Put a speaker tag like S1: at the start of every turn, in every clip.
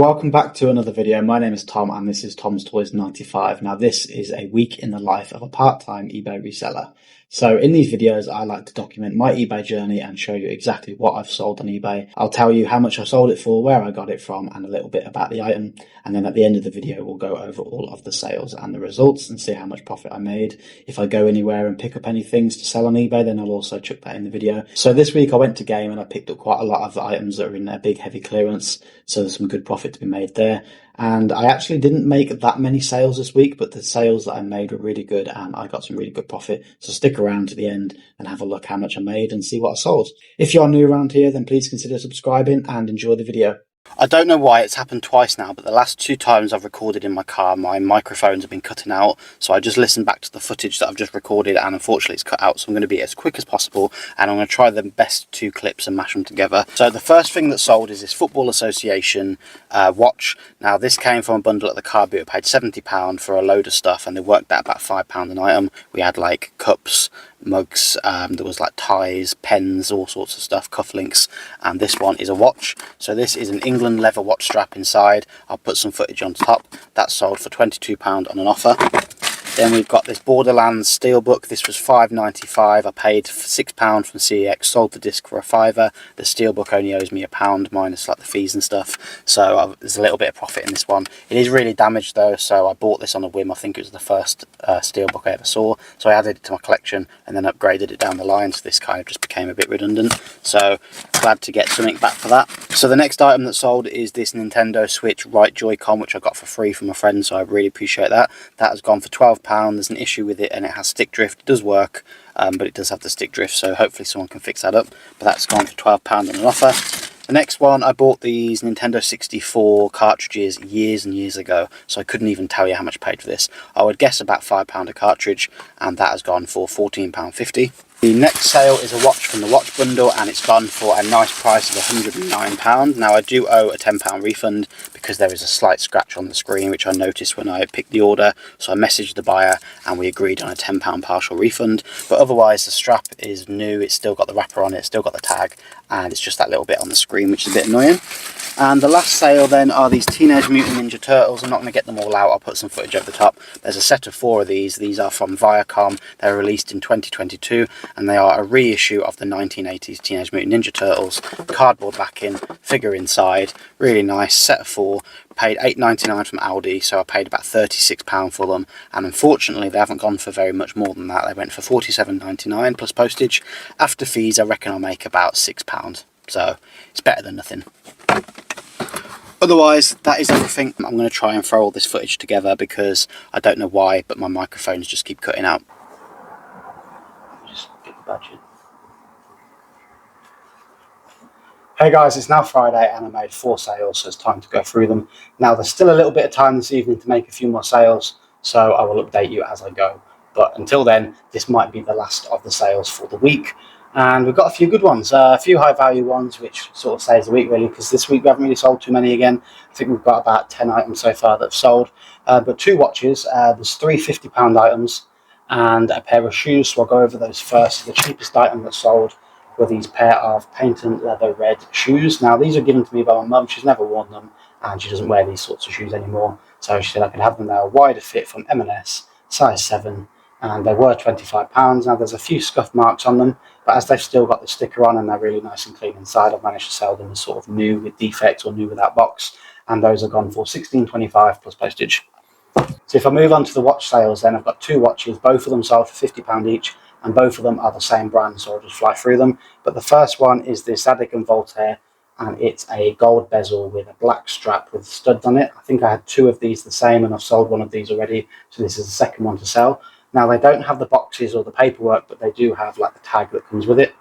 S1: Welcome back to another video. My name is Tom and this is TomsToys95. Now this is a week in the life of a part-time eBay reseller. So in these videos I like to document my eBay journey and show you exactly what I've sold on eBay. I'll tell you how much I sold it for, where I got it from, and a little bit about the item. And then at the end of the video we'll go over all of the sales and the results and see how much profit I made. If I go anywhere and pick up any things to sell on eBay, then I'll also chuck that in the video. So this week I went to Game and I picked up quite a lot of items that are in their big heavy clearance. So there's some good profit to be made there. And I actually didn't make that many sales this week, but the sales that I made were really good and I got some really good profit. So stick around to the end and have a look how much I made and see what I sold. If you're new around here, then please consider subscribing and enjoy the video. I don't know why it's happened twice now, but the last two times I've recorded in my car, my microphones have been cutting out. So I just listened back to the footage that I've just recorded and unfortunately it's cut out. So I'm going to be as quick as possible and I'm going to try the best two clips and mash them together. So the first thing that sold is this Football Association watch. Now this came from a bundle at the car boot. I paid £70 for a load of stuff and they worked out about £5 an item. We had like cups, mugs, there was like ties, pens, all sorts of stuff, cufflinks, and this one is a watch. So this is an England leather watch strap inside. I'll put some footage on top. That sold for £22 on an offer. Then we've got this Borderlands Steelbook. This was £5.95. I paid £6 from CEX, sold the disc for a fiver. The Steelbook only owes me £1 minus like the fees and stuff. So there's a little bit of profit in this one. It is really damaged though, so I bought this on a whim. I think it was the first Steelbook I ever saw. So I added it to my collection and then upgraded it down the line. So this kind of just became a bit redundant. So glad to get something back for that. So the next item that sold is this Nintendo Switch right Joy-Con, which I got for free from a friend. So I really appreciate that. That has gone for £12. There's an issue with it and it has stick drift. It does work, but it does have the stick drift, so hopefully someone can fix that up. But that's gone for £12 on an offer. The next one, I bought these Nintendo 64 cartridges years and years ago, so I couldn't even tell you how much I paid for this. I would guess about £5 a cartridge, and that has gone for £14.50. The next sale is a watch from the watch bundle and it's gone for a nice price of £109. Now I do owe a £10 refund because there is a slight scratch on the screen which I noticed when I picked the order. So I messaged the buyer and we agreed on a £10 partial refund. But otherwise the strap is new, it's still got the wrapper on it, it's still got the tag, and it's just that little bit on the screen which is a bit annoying. And the last sale then are these Teenage Mutant Ninja Turtles. I'm not going to get them all out, I'll put some footage over the top. There's a set of 4 of these. These are from Viacom. They're released in 2022 and they are a reissue of the 1980s Teenage Mutant Ninja Turtles. Cardboard backing, figure inside, really nice, set of 4. Paid £8.99 from Aldi, so I paid about £36 for them, and unfortunately they haven't gone for very much more than that. They went for £47.99 plus postage. After fees I reckon I'll make about £6, so it's better than nothing. Otherwise, that is everything. I'm going to try and throw all this footage together because I don't know why, but my microphones just keep cutting out. Just get the badge in. Hey guys, it's now Friday and I made 4 sales, so it's time to go through them. Now there's still a little bit of time this evening to make a few more sales, so I will update you as I go. But until then, this might be the last of the sales for the week. And we've got a few good ones, a few high value ones, which sort of saves the week really, because this week we haven't really sold too many again. I think we've got about 10 items so far that have sold. But 2 watches, there's 3 £50 items and a pair of shoes, so I'll go over those first. The cheapest item that sold were these pair of patent leather red shoes. Now these are given to me by my mum. She's never worn them and she doesn't wear these sorts of shoes anymore, so she said I could have them. Now, wider fit from M&S, size 7, and they were £25. Now there's a few scuff marks on them, but as they've still got the sticker on and they're really nice and clean inside, I've managed to sell them as sort of new with defects or new without box, and those are gone for £16.25 plus postage. So if I move on to the watch sales, then I've got 2 watches, both of them sold for £50 each, and both of them are the same brand, so I'll just fly through them. But the first one is this Zadig and Voltaire, and it's a gold bezel with a black strap with studs on it. I think I had 2 of these the same and I've sold one of these already, so this is the second one to sell. Now they don't have the boxes or the paperwork, but they do have like the tag that comes with it,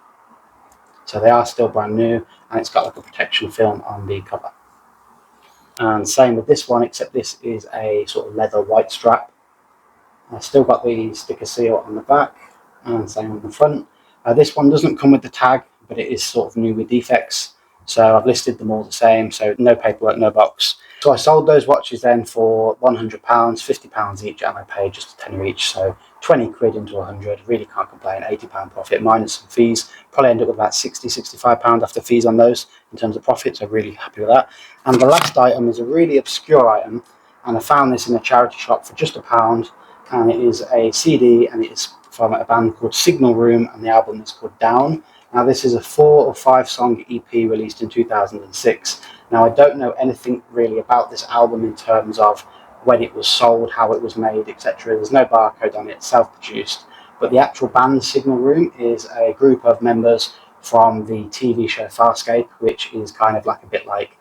S1: so they are still brand new, and it's got like a protection film on the cover. And same with this one, except this is a sort of leather white strap. I've still got the sticker seal on the back, and same on the front. This one doesn't come with the tag, but it is sort of new with defects, so I've listed them all the same, so no paperwork, no box. So I sold those watches then for £100, £50 each, and I paid just a tenner each, so
S2: 20 quid into 100, really can't complain. £80 profit minus some fees, probably end up with about £60-65 after fees on those in terms of profit, so really happy with that. And the last item is a really obscure item, and I found this in a charity shop for just £1, and it is a CD, and it is from a band called Signal Room, and the album is called Down. Now this is a 4 or 5 song EP released in 2006. Now I don't know anything really about this album in terms of when it was sold, how it was made, etc. There's no barcode on it, self-produced. But the actual band Signal Room is a group of members from the TV show Farscape, which is kind of like a bit like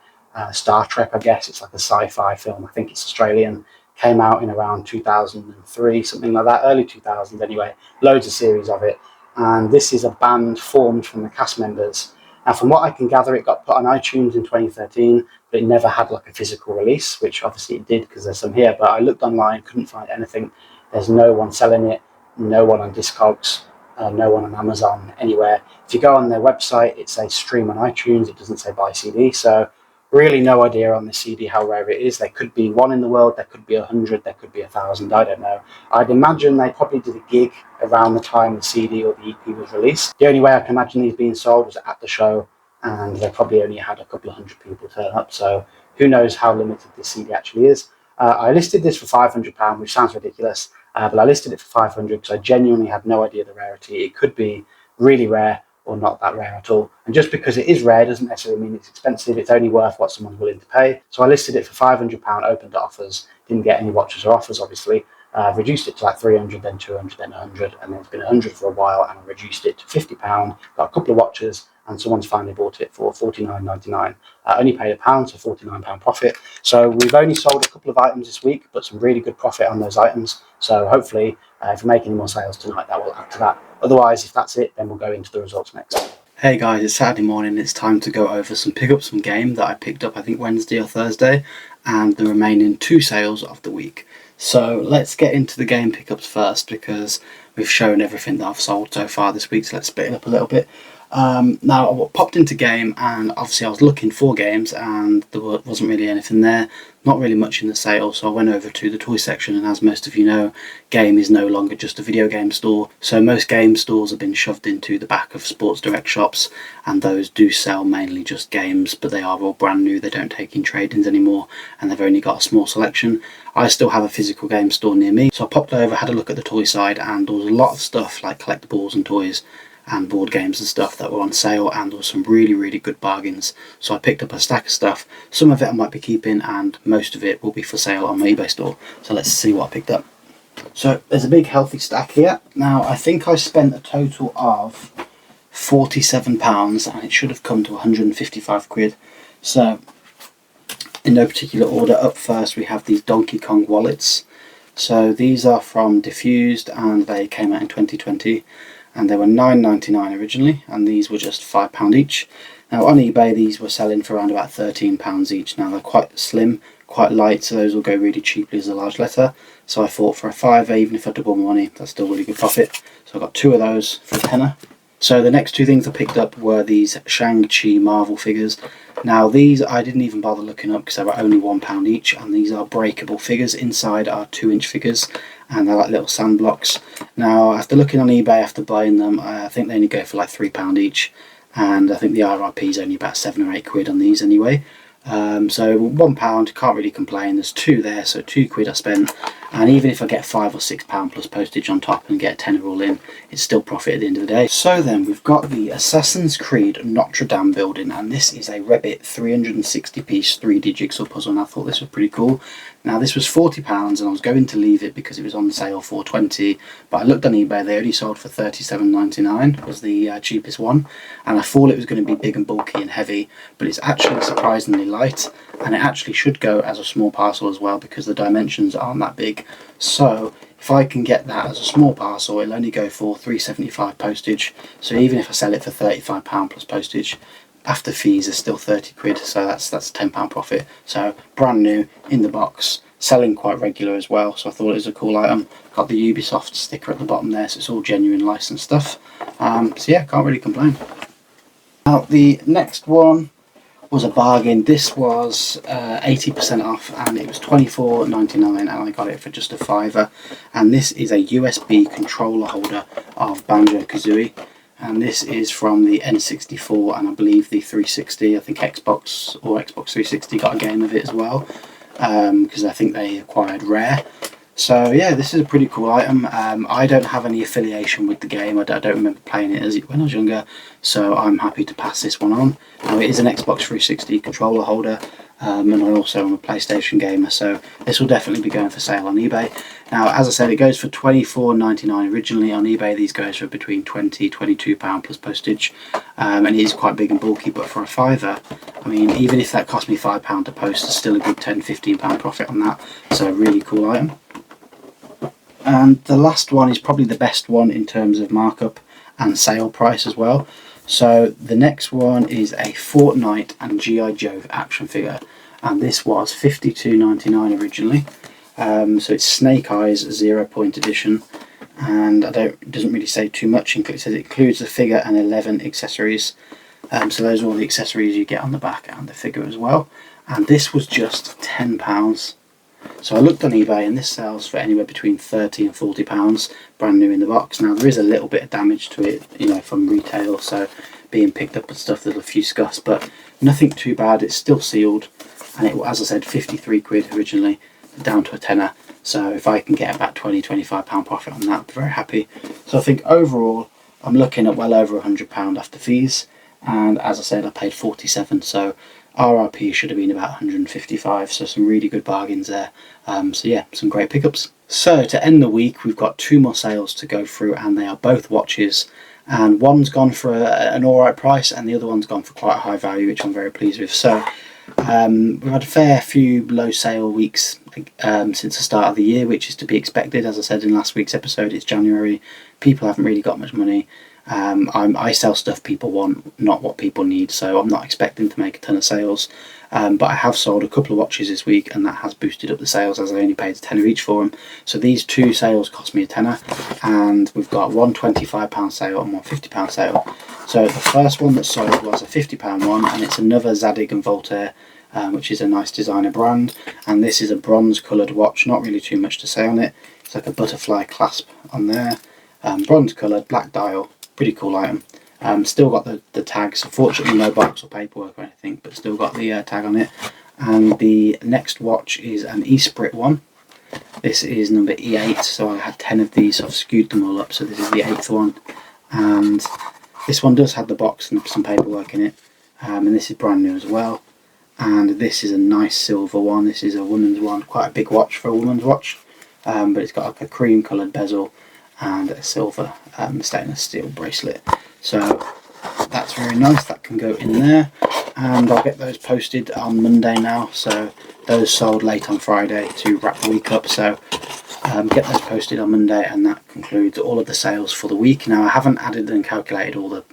S2: Star Trek, I guess. It's like a sci-fi film. I think it's Australian. Came out in around 2003, something like that, early 2000s anyway. Loads of series of it. And this is a band formed from the cast members. Now, from what I can gather, it got put on iTunes in 2013, but it never had like a physical release, which obviously it did because there's some here. But I looked online, couldn't find anything. There's no one selling it, no one on Discogs, no one on Amazon, anywhere. If you go on their website, it says stream on iTunes. It doesn't say buy CD. So really no idea on this CD how rare it is. There could be one in the world, there could be 100, there could be 1,000, I don't know. I'd imagine they probably did a gig around the time the CD or the EP was released. The only way I can imagine these being sold was at the show, and they probably only had a couple of hundred people turn up, so who knows how limited this CD actually is. I listed this for £500, which sounds ridiculous, but I listed it for £500 because I genuinely had no idea the rarity. It could be really rare or not that rare at all. And just because it is rare doesn't necessarily mean it's expensive. It's only worth what someone's willing to pay. So I listed it for £500, opened to offers, didn't get any watches or offers, obviously. I've reduced it to like 300, then 200, then 100, and then it's been 100 for a while, and I reduced it to £50. Got a couple of watches, and someone's finally bought it for $49.99. I only paid £1, so £49 profit. So we've only sold a couple of items this week, but some really good profit on those items. So hopefully, if we make any more sales tonight, that will add to that. Otherwise, if that's it, then we'll go into the results next.
S1: Hey guys, it's Saturday morning. It's time to go over some pickups from game that I picked up I think Wednesday or Thursday, and the remaining 2 sales of the week. So let's get into the game pickups first, because we've shown everything that I've sold so far this week, so let's split it up a little bit. Now I popped into game, and obviously I was looking for games and there wasn't really anything there, not really much in the sale, so I went over to the toy section, and as most of you know, game is no longer just a video game store, so most game stores have been shoved into the back of Sports Direct shops, and those do sell mainly just games, but they are all brand new, they don't take in trade-ins anymore, and they've only got a small selection. I still have a physical game store near me, so I popped over, had a look at the toy side, and there was a lot of stuff like collectibles and toys and board games and stuff that were on sale, and there were some really good bargains. So I picked up a stack of stuff. Some of it I might be keeping, and most of it will be for sale on my eBay store. So let's see what I picked up. So there's a big healthy stack here. Now I think I spent a total of £47, and it should have come to 155 quid. So in no particular order, up first we have these Donkey Kong wallets. So these are from Diffused, and they came out in 2020. And they were £9.99 originally, and these were just £5 each. Now on eBay these were selling for around about £13 each. Now they're quite slim, quite light, so those will go really cheaply as a large letter. So I thought for a £5, even if I double my money, that's still really good profit. So I got 2 of those for a tenner. So the next 2 things I picked up were these Shang-Chi Marvel figures. Now these I didn't even bother looking up because they were only £1 each, and these are breakable figures. Inside are 2-inch figures, and they're like little sand blocks. Now after looking on eBay, after buying them, I think they only go for like £3 each, and I think the RRP is only about 7 or 8 quid on these anyway. So £1, can't really complain. There's 2 there, so 2 quid I spent, and even if I get £5 or £6 plus postage on top and get a tenner all in, it's still profit at the end of the day. So then we've got the Assassin's Creed Notre Dame building, and this is a Rebbit 360 piece 3D jigsaw puzzle, and I thought this was pretty cool. Now this was £40, and I was going to leave it because it was on sale for $20, but I looked on eBay, they only sold for $37.99, was the cheapest one, and I thought it was going to be big and bulky and heavy, but it's actually surprisingly light, and it actually should go as a small parcel as well because the dimensions aren't that big. So if I can get that as a small parcel, it'll only go for £3.75 postage, so even if I sell it for £35 plus postage, after fees is still 30 quid, so that's £10 profit. So brand new, in the box, selling quite regular as well, so I thought it was a cool item. Got the Ubisoft sticker at the bottom there, so it's all genuine licensed stuff. So yeah, can't really complain. Now the next one
S2: was a bargain. This was 80% off, and it was $24.99, and I got it for just a $5. And this is a USB controller holder of Banjo-Kazooie, and this is from the N64 and I believe the 360. I think Xbox or Xbox 360 got a game of it as well, because I think they acquired Rare. So yeah, this is a pretty cool item. I don't have any affiliation with the game. I don't remember playing it when I was younger, so I'm happy to pass this one on. Now, it is an Xbox 360 controller holder, and I also am a PlayStation gamer, so this will definitely be going for sale on eBay. Now, as I said, it goes for £24.99 originally. On eBay, these goes for between £20–22 plus postage, and it is quite big and bulky, but for a £5, I mean, even if that cost me £5 to post, it's still a good £10–15 profit on that, so a really cool item. And the last one is probably the best one in terms of markup and sale price as well. So the next one is a Fortnite and G.I. Joe action figure, and this was $52.99 originally. So it's Snake Eyes 0 Point edition, and it doesn't really say too much. It says it includes the figure and 11 accessories. So those are all the accessories you get on the back and the figure as well. And this was just £10. So I looked on eBay, and this sells for anywhere between £30 and £40, brand new in the box. Now, there is a little bit of damage to it, you know, from retail, so being picked up and stuff, there's a few scuffs, but nothing too bad. It's still sealed, and it, as I said, 53 quid originally, down to a tenner. So if I can get about £20–25 profit on that, I'm very happy. So I think overall, I'm looking at well over £100 after fees, and as I said, I paid 47, so RRP should have been about 155, so some really good bargains there. So yeah, some great pickups. So to end the week, we've got 2 more sales to go through, and they are both watches, and one's gone for an alright price and the other one's gone for quite a high value, which I'm very pleased with. So we've had a fair few low sale weeks since the start of the year, which is to be expected. As I said in last week's episode, it's January, people haven't really got much money. I sell stuff people want, not what people need, so I'm not expecting to make a ton of sales, but I have sold a couple of watches this week, and that has boosted up the sales, as I only paid a tenner each for them. So these 2 sales cost me a tenner, and we've got one £25 sale and one £50 sale. So the first one that sold was a £50 one, and it's another Zadig and Voltaire, which is a nice designer brand, and this is a bronze coloured watch. Not really too much to say on it. It's like a butterfly clasp on there, bronze coloured, black dial. Pretty cool item. Still got the tags. Unfortunately, no box or paperwork or anything, but still got the tag on it. And the next watch is an Esprit one. This is number E8, so I had 10 of these, so I've skewed them all up, so this is the 8th one. And this one does have the box and some paperwork in it, and this is brand new as well. And this is a nice silver one. This is a woman's one, quite a big watch for a woman's watch, but it's got like a cream coloured bezel and a silver stainless steel bracelet. So that's very nice, that can go in there, and I'll get those posted on Monday now. So those sold late on Friday to wrap the week up, so get those posted on Monday, and that concludes all of the sales for the week. Now, I haven't added and calculated all the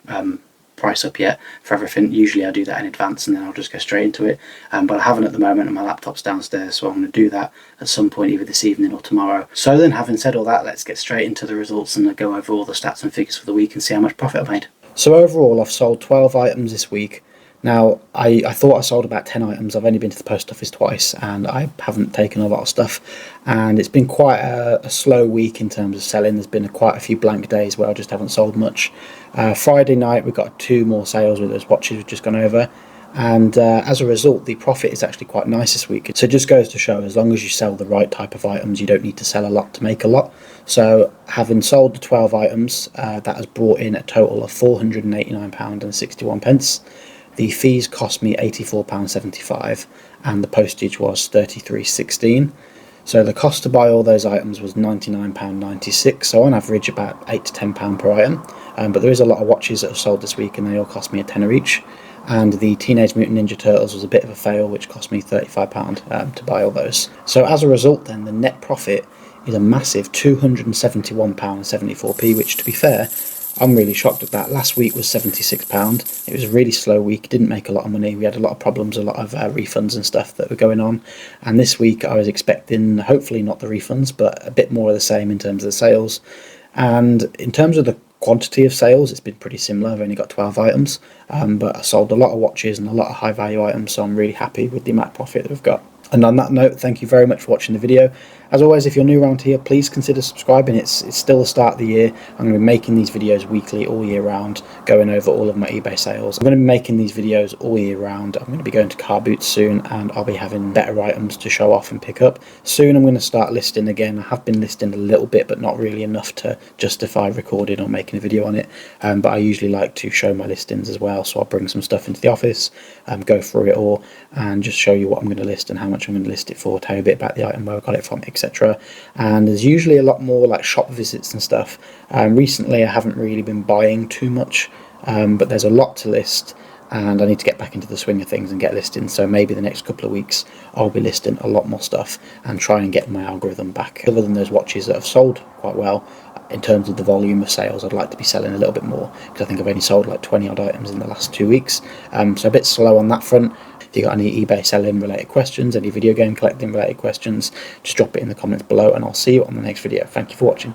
S2: price up yet for everything. Usually I do that in advance and then I'll just go straight into it, but I haven't at the moment, and my laptop's downstairs, so I'm going to do that at some point either this evening or tomorrow. So then, having said all that, let's get straight into the results and go over all the stats and figures for the week and see how much profit I've made. So overall, I've sold 12 items this week. Now, I thought I sold about 10 items. I've only been to the post office twice, and I haven't taken a lot of stuff, and it's been quite a slow week in terms of selling. There's been quite a few blank days where I just haven't sold much. Friday night we got 2 more sales with those watches we've just gone over, and as a result the profit is actually quite nice this week. So it just goes to show, as long as you sell the right type of items, you don't need to sell a lot to make a lot. So having sold the 12 items, that has brought in a total of £489.61. The fees cost me £84.75, and the postage was £33.16. So the cost to buy all those items was £99.96, so on average about £8 to £10 per item. But there is a lot of watches that have sold this week, and they all cost me a tenner each. And the Teenage Mutant Ninja Turtles was a bit of a fail, which cost me £35 to buy all those. So as a result then, the net profit is a massive £271.74, which, to be fair, I'm really shocked at that. Last week was £76. It was a really slow week, didn't make a lot of money. We had a lot of problems, a lot of refunds and stuff that were going on. And this week I was expecting, hopefully not the refunds, but a bit more of the same in terms of the sales. And in terms of the
S1: quantity of sales, it's been pretty similar. I've only got 12 items, but I sold a lot of watches and a lot of high value items, so I'm really happy with the amount of profit that we've got. And on that note, thank you very much for watching the video. As always, if you're new around here, please consider subscribing. It's still the start of the year. I'm going to be making these videos weekly all year round, going over all of my eBay sales. I'm going to be making these videos all year round. I'm going to be going to car boots soon, and I'll be having better items to show off and pick up. Soon I'm going to start listing again. I have been listing a little bit, but not really enough to justify recording or making a video on it. But I usually like to show my listings as well, so I'll bring some stuff into the office, go through it all, and just show you what I'm going to list and how much I'm going to list it for, tell you a bit about the item, where I got it from, etc. And there's usually a lot more like shop visits and stuff. Recently I haven't really been buying too much, but there's a lot to list, and I need to get back into the swing of things and get listing. So maybe the next couple of weeks I'll be listing a lot more stuff and try and get my algorithm back. Other than those watches that have sold quite well, in terms of the volume of sales, I'd like to be selling a little bit more, because I think I've only sold like 20 odd items in the last 2 weeks, so a bit slow on that front. If you got any eBay selling related questions, any video game collecting related questions, just drop it in the comments below, and I'll see you on the next video. Thank you for watching.